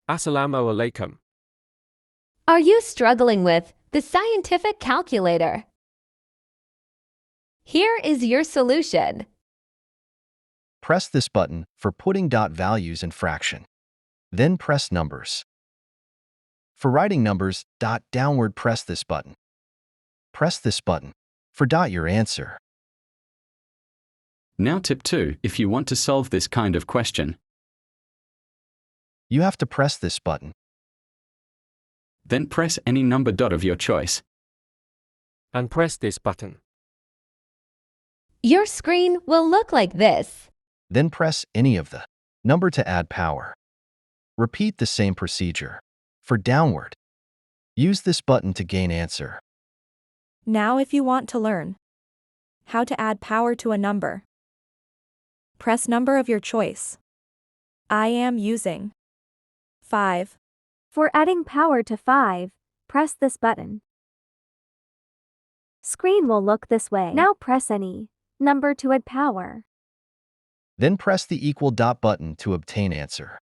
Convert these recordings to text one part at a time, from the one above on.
Assalamu alaikum. Are you struggling with the scientific calculator? Here is your solution. Press this button for putting dot values in fraction. Then press numbers. For writing numbers, dot downward, press this button. Press this button for dot your answer. Now tip 2, if you want to solve this kind of question, You have to press this button. then press any number dot of your choice. And press this button. Your screen will look like this. Then press any of the number to add power. Repeat the same procedure. For downward, use this button to gain answer. Now if you want to learn how to add power to a number, press number of your choice. I am using 5. For adding power to 5, press this button. Screen will look this way. Now press any number to add power. Then press the equal dot button to obtain answer.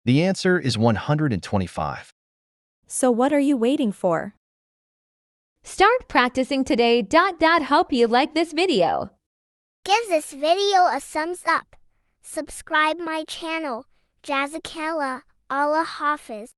The answer is 125. So what are you waiting for? Start practicing today. Hope you like this video. Give this video a thumbs up. Subscribe my channel. Jazakallah. Allah Hafiz.